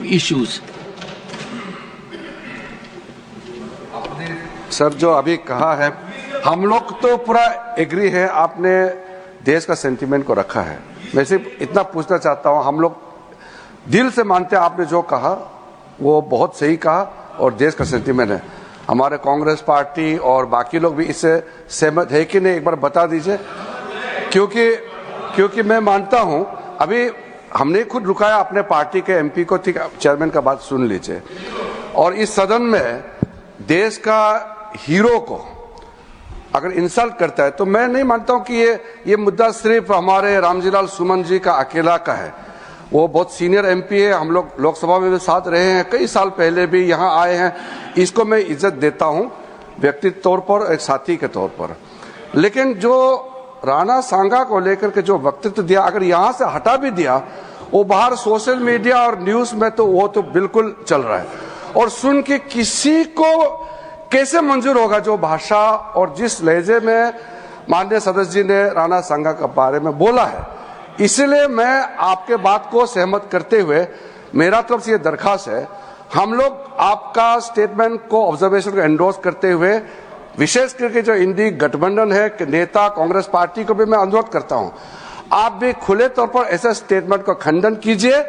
issues. Sir, जो अभी कहा है, हम लोग तो पूरा एग्री है, आपने देश का सेंटीमेंट को रखा है। मैं सिर्फ इतना पूछना चाहता हूं, हम लोग दिल से मानते हैं आपने जो कहा वो बहुत सही कहा और देश का सेंटीमेंट है। हमारे कांग्रेस पार्टी और बाकी लोग भी इससे सहमत है कि नहीं, एक बार बता दीजिए। क्योंकि मैं मानता हूं, अभी हमने खुद रुकाया अपने पार्टी के एमपी को, ठीक, चेयरमैन का बात सुन लीजिए। और इस सदन में देश का हीरो को अगर इंसल्ट करता है तो मैं नहीं मानता हूं कि ये मुद्दा सिर्फ हमारे रामजीलाल सुमन जी का अकेला का है। वो बहुत सीनियर एमपी है, हम लोग लोकसभा में भी साथ रहे हैं, कई साल पहले भी यहाँ आए हैं। इसको मैं इज्जत देता हूं व्यक्तिगत तौर पर, एक साथी के तौर पर। लेकिन जो राणा सांगा को लेकर के जो वक्तव्य दिया, अगर यहाँ से हटा भी दिया, वो बाहर सोशल मीडिया और न्यूज में तो वो तो बिल्कुल चल रहा है। और सुन के किसी को कैसे मंजूर होगा जो भाषा और जिस लहजे में माननीय सदस्य जी ने राणा सांगा के बारे में बोला है। इसलिए मैं आपके बात को सहमत करते हुए मेरा तरफ से ये दरखास्त है, हम लोग आपका स्टेटमेंट को, ऑब्जर्वेशन को एंडोर्स करते हुए, विशेष करके जो इंडी गठबंधन है नेता कांग्रेस पार्टी को भी मैं अनुरोध करता हूं, आप भी खुले तौर पर ऐसे स्टेटमेंट को खंडन कीजिए।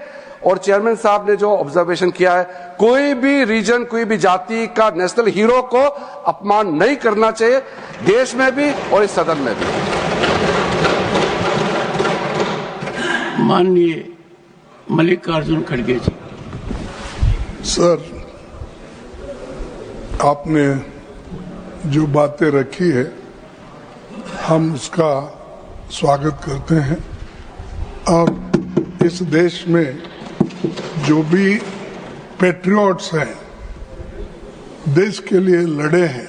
और चेयरमैन साहब ने जो ऑब्जर्वेशन किया है, कोई भी रीजन, कोई भी जाति का नेशनल हीरो को अपमान नहीं करना चाहिए, देश में भी और इस सदन में भी। माननीय मल्लिकार्जुन खड़गे जी। सर, आपने जो बातें रखी है हम उसका स्वागत करते हैं। और इस देश में जो भी पैट्रियट्स हैं, देश के लिए लड़े हैं,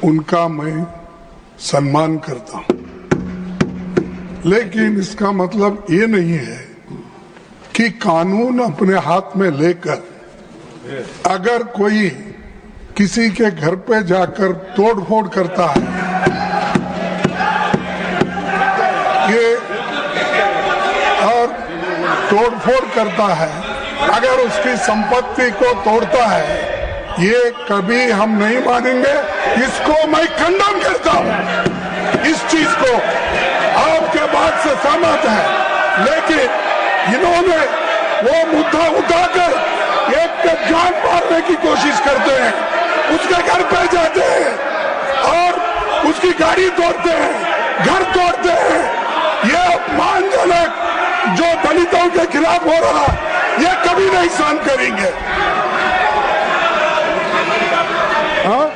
उनका मैं सम्मान करता हूं। लेकिन इसका मतलब ये नहीं है कि कानून अपने हाथ में लेकर अगर कोई किसी के घर पे जाकर तोड़फोड़ करता है, ये और तोड़फोड़ करता है, अगर उसकी संपत्ति को तोड़ता है, ये कभी हम नहीं मानेंगे। इसको मैं खंडन करता हूं। इस चीज को आपके बात से सहमत है, लेकिन इन्होंने वो मुद्दा उठाकर एक पे जान मारने की कोशिश करते हैं, उसके घर पे जाते हैं और उसकी गाड़ी तोड़ते हैं, घर तोड़ते हैं। ये अपमानजनक जो दलितों के खिलाफ हो रहा, ये कभी नहीं सहन करेंगे। हाँ?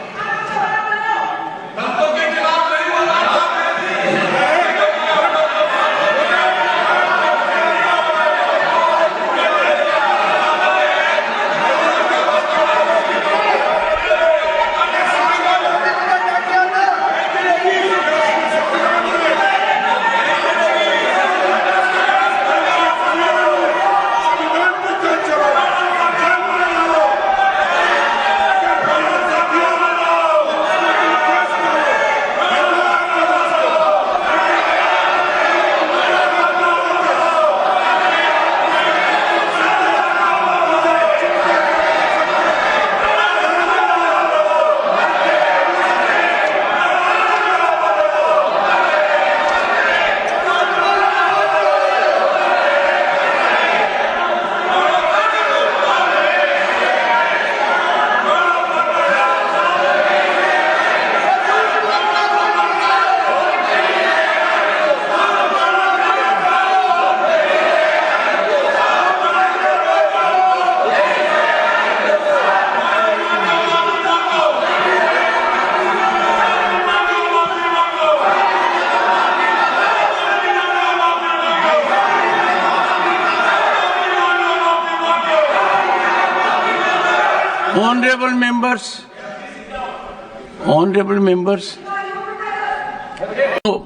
Honorable members,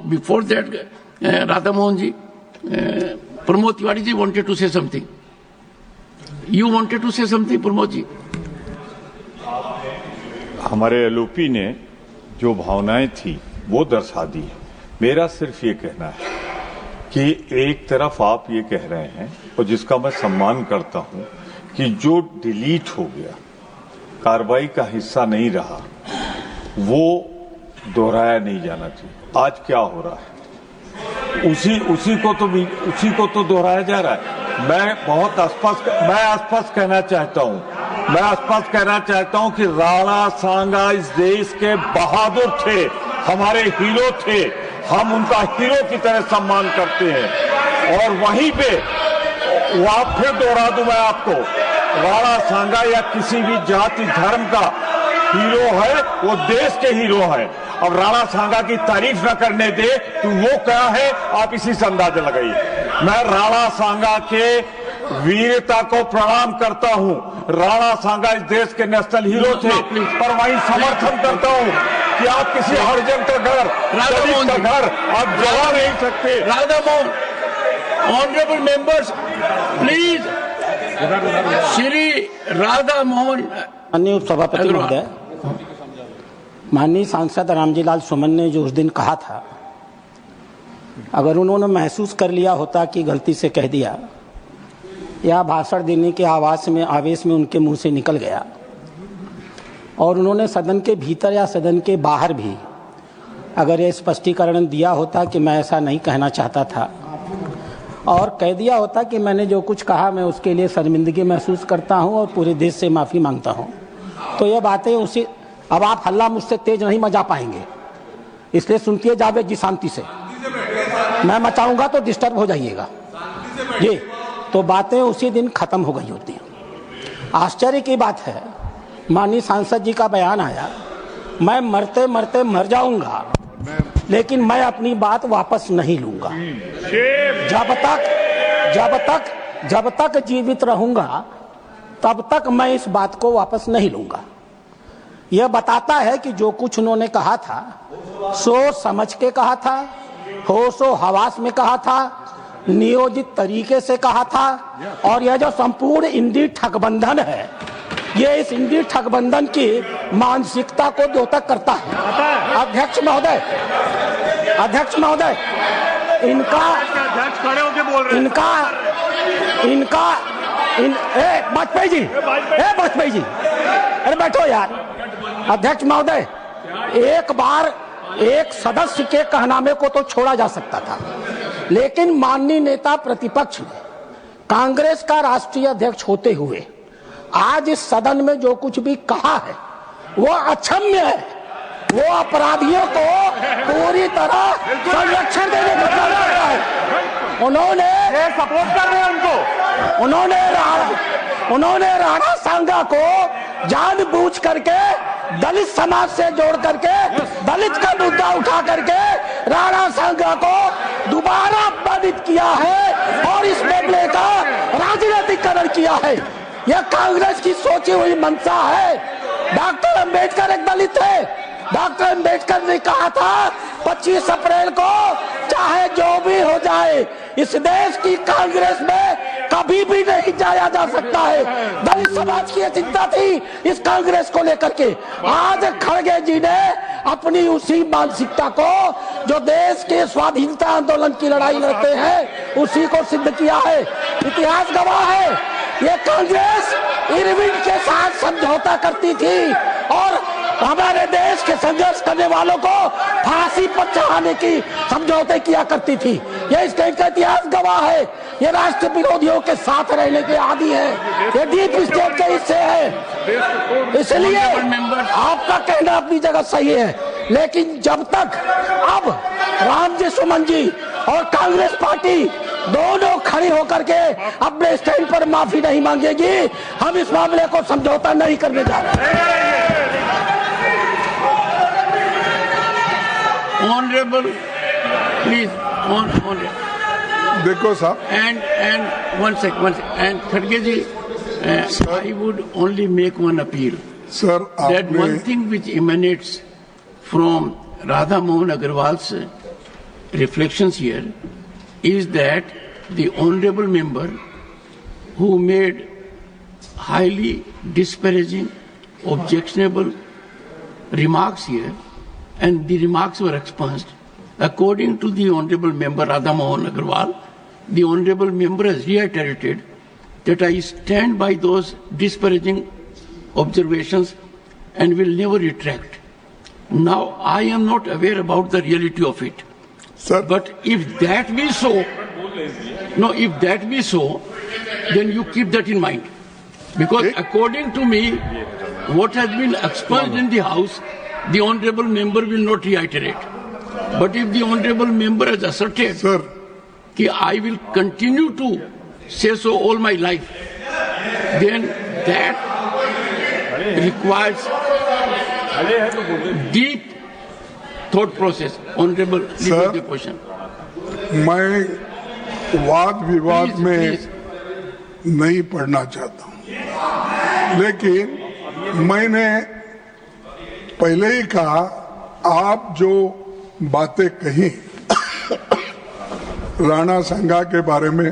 before that, Radha Mohan ji, Pramod Tiwari ji wanted to say something. You wanted to say something, Pramod ji? हमारे एलओपी ने जो भावनाएं थी वो दर्शा दी। मेरा सिर्फ ये कहना है कि एक तरफ आप ये कह रहे हैं और जिसका मैं सम्मान करता हूं कि जो डिलीट हो गया, कार्रवाई का हिस्सा नहीं रहा, वो दोहराया नहीं जाना चाहिए। आज क्या हो रहा है उसी को तो दोहराया जा रहा है। मैं स्पष्ट कहना चाहता हूं कि राणा सांगा इस देश के बहादुर थे, हमारे हीरो थे, हम उनका हीरो की तरह सम्मान करते हैं। और वहीं पे फिर दोहरा दूं मैं आपको, राणा सांगा या किसी भी जाति धर्म का हीरो है, वो देश के हीरो है। अब राणा सांगा की तारीफ न करने दे तो वो क्या है, आप इसी से अंदाजा लगाइए। मैं राणा सांगा के वीरता को प्रणाम करता हूं। राणा सांगा इस देश के नेशनल हीरो थे, पर वहीं समर्थन करता हूं कि आप किसी हरिजन का घर, दलित का घर आप जला नहीं सकते। Radha Mohan, honourable members, please, Shri Radha Mohan. माननीय उपसभापति महोदय, माननीय सांसद रामजीलाल सुमन ने जो उस दिन कहा था, अगर उन्होंने महसूस कर लिया होता कि गलती से कह दिया या भाषण देने के आवेश में उनके मुंह से निकल गया, और उन्होंने सदन के भीतर या सदन के बाहर भी अगर ये स्पष्टीकरण दिया होता कि मैं ऐसा नहीं कहना चाहता था, और कह दिया होता कि मैंने जो कुछ कहा मैं उसके लिए शर्मिंदगी महसूस करता हूं और पूरे देश से माफ़ी मांगता हूं, तो ये बातें उसी, अब आप हल्ला मुझसे तेज नहीं मचा पाएंगे, इसलिए सुनती जावेद जी शांति से। मैं मचाऊंगा तो डिस्टर्ब हो जाइएगा जी, तो बातें उसी दिन खत्म हो गई होती हैं। आश्चर्य की बात है, माननीय सांसद जी का बयान आया, मैं मरते मरते मर जाऊंगा लेकिन मैं अपनी बात वापस नहीं लूंगा। जब तक जीवित रहूंगा तब तक मैं इस बात को वापस नहीं लूंगा। यह बताता है कि जो कुछ उन्होंने कहा था सोच समझ के कहा था, होशो हवास में कहा था, नियोजित तरीके से कहा था, और यह जो संपूर्ण इंडी ठगबंधन है, ये इस इंडी ठगबंधन की मानसिकता को द्योतक करता है। अध्यक्ष महोदय, वाजपेयी जी, अरे बैठो यार। अध्यक्ष महोदय, एक बार एक सदस्य के कहनामे को तो छोड़ा जा सकता था, लेकिन माननीय नेता प्रतिपक्ष ने कांग्रेस का राष्ट्रीय अध्यक्ष होते हुए आज इस सदन में जो कुछ भी कहा है वो अक्षम्य है। वो अपराधियों को पूरी तरह संरक्षण देने का काम करता है। उन्होंने सपोर्ट कर रहे हैं उनको, उन्होंने राणा सांगा को जानबूझ करके दलित समाज से जोड़ करके दलित का मुद्दा उठा करके राणा सांगा को दोबारा अपमानित किया है और इस मामले का राजनीतिकरण किया है। यह कांग्रेस की सोची हुई मंशा है। डॉक्टर अंबेडकर एक दलित थे। डॉक्टर अंबेडकर ने कहा था 25 अप्रैल को चाहे जो भी हो जाए इस देश की कांग्रेस में कभी भी नहीं जाया जा सकता है। दलित समाज की चिंता थी इस कांग्रेस को लेकर के। आज खड़गे जी ने अपनी उसी मानसिकता को जो देश के स्वाधीनता आंदोलन की लड़ाई लड़ते हैं उसी को सिद्ध किया है। इतिहास गवाह है, ये कांग्रेस इरविन के साथ समझौता करती थी और हमारे देश के संघर्ष करने वालों को फांसी पर चढ़ाने की समझौते किया करती थी। ये इसका इतिहास गवाह है। ये राष्ट्र विरोधियों के साथ रहने के आदी है, ये डीप स्टेट के हिस्से है। इसलिए आपका कहना अपनी जगह सही है, लेकिन जब तक अब रामजी सुमन जी और कांग्रेस पार्टी दोनों खड़ी होकर के अपने स्टैंड पर माफी नहीं मांगेगी, हम इस मामले को समझौता नहीं करने जा रहे। Honorable, please, देखो साहब, and one sec, and Khadge ji, I would only make one appeal. Sir That आपने one thing which emanates from Radha Mohan Agarwal's reflections here is that the honorable member who made highly disparaging, objectionable remarks here, and the remarks were expunged, According to the Honorable Member Radha Mohan Agarwal, the Honorable Member has reiterated that I stand by those disparaging observations and will never retract. Now, I am not aware about the reality of it. Sir, But if that be so, then you keep that in mind. Because according to me, what has been expunged in the House, the Honorable Member will not reiterate. But if the Honorable Member has asserted sir, that I will continue to say so all my life, then that requires deep thought process. Honorable, leave the question. मैं वाद विवाद Please, में please. नहीं पढ़ना चाहता हूं, लेकिन मैंने पहले ही कहा, आप जो बातें कही राणा संगा के बारे में,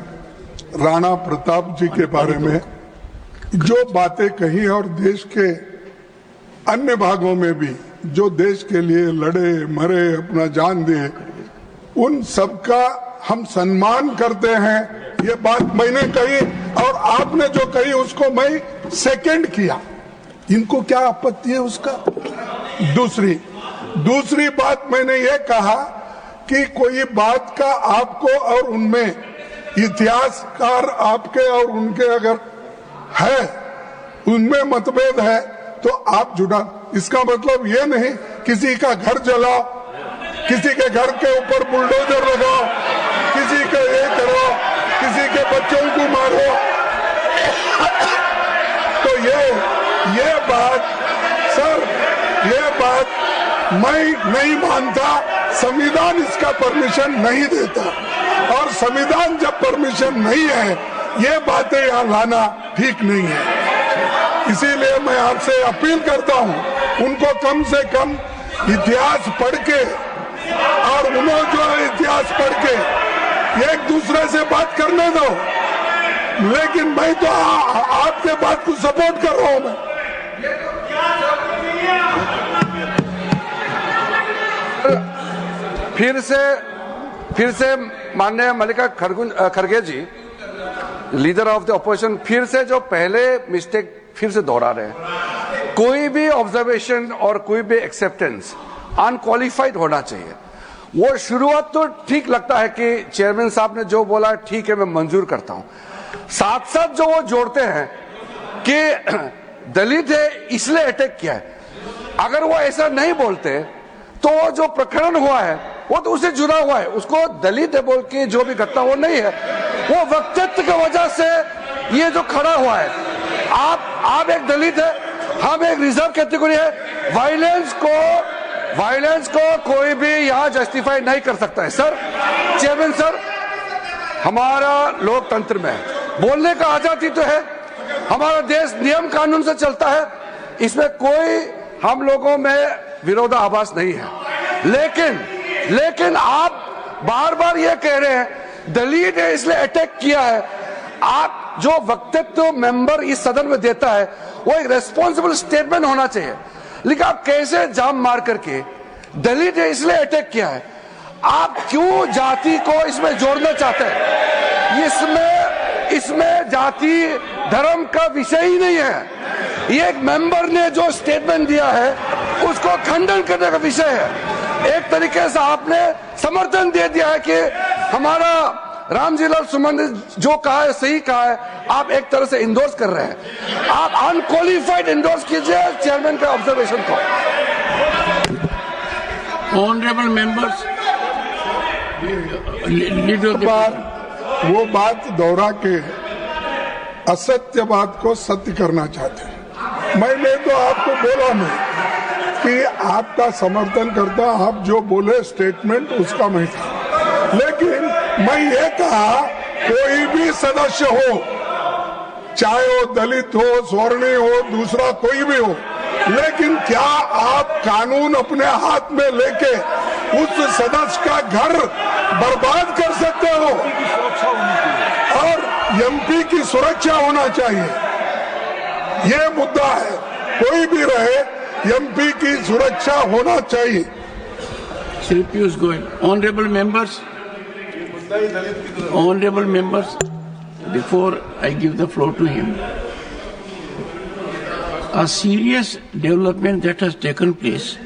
राणा प्रताप जी के बारे में जो बातें कही और देश के अन्य भागों में भी जो देश के लिए लड़े मरे अपना जान दिए, उन सबका हम सम्मान करते हैं। ये बात मैंने कही और आपने जो कही उसको मैं सेकंड किया। इनको क्या आपत्ति है उसका? दूसरी बात मैंने ये कहा कि कोई बात का आपको और उनमें इतिहासकार आपके और उनके अगर है, उनमें मतभेद है तो आप जुड़ा। इसका मतलब ये नहीं किसी का घर जलाओ, किसी के घर के ऊपर बुलडोजर लगाओ, किसी का ये करो, किसी के बच्चों को मारो। तो ये बात सर, ये बात मैं नहीं मानता। संविधान इसका परमिशन नहीं देता और संविधान जब परमिशन नहीं है, ये बातें यहाँ लाना ठीक नहीं है। इसीलिए मैं आपसे अपील करता हूँ, उनको कम से कम इतिहास पढ़ के और उन्होंने जो इतिहास पढ़ के एक दूसरे से बात करने दो। लेकिन मैं तो आपके बात को सपोर्ट कर रहा हूँ। मैं फिर से माननीय मल्लिकार्जुन खड़गे जी, लीडर ऑफ द अपोजिशन, फिर से जो पहले मिस्टेक फिर से दोहरा रहे हैं। कोई भी ऑब्जर्वेशन और कोई भी एक्सेप्टेंस अनक्वालिफाइड होना चाहिए। वो शुरुआत तो ठीक लगता है कि चेयरमैन साहब ने जो बोला ठीक है, मैं मंजूर करता हूं। साथ साथ जो वो जोड़ते हैं कि दलित है इसलिए अटैक किया है, अगर वो ऐसा नहीं बोलते तो जो प्रकरण हुआ है वो तो उससे जुड़ा हुआ है। उसको दलित है बोल के जो भी घटना वो नहीं है, वो वक्तव्य की वजह से ये जो खड़ा हुआ है। आप एक दलित है, हम एक रिजर्व कैटेगरी है। वायलेंस को कोई भी यहाँ जस्टिफाई नहीं कर सकता है। सर, चेयरमैन सर, हमारा लोकतंत्र में बोलने का आजादी तो है, हमारा देश नियम कानून से चलता है, इसमें कोई हम लोगों में विरोधाभास नहीं है। लेकिन आप बार बार ये कह रहे हैं दलित ने इसलिए अटैक किया है। आप जो वक्तव्य मेंबर इस सदन में देता है वो एक रेस्पॉन्सिबल स्टेटमेंट होना चाहिए। लेकिन आप कैसे जाम मार करके दलित ने इसलिए अटैक किया है, आप क्यों जाति को इसमें जोड़ना चाहते हैं? इसमें जाति धर्म का विषय ही नहीं है। ये एक मेंबर ने जो स्टेटमेंट दिया है उसको खंडन करने का विषय है। एक तरीके से आपने समर्थन दे दिया है कि हमारा रामजीलाल सुमन जो कहा है सही कहा है, आप एक तरह से इंडोर्स कर रहे हैं। आप अनक्वालिफाइड इंडोर्स कीजिए चेयरमैन के ऑब्जर्वेशन को। ऑनरेबल मेंबर्स, वो बात दोहरा के असत्य बात को सत्य करना चाहते हैं। मैंने तो आपको बोला मैं कि आपका समर्थन करता, आप जो बोले स्टेटमेंट उसका मैं था। लेकिन मैं ये कहा कोई भी सदस्य हो, चाहे वो दलित हो, स्वर्णीय हो, दूसरा कोई भी हो, लेकिन क्या आप कानून अपने हाथ में लेके उस सदस्य का घर बर्बाद कर सकते हो? और एमपी की सुरक्षा होना चाहिए, ये मुद्दा है। कोई भी रहे, एमपी की सुरक्षा होना चाहिए। Shri Piyush Goyal. Honorable members, before I give the floor to him, a serious development that has taken place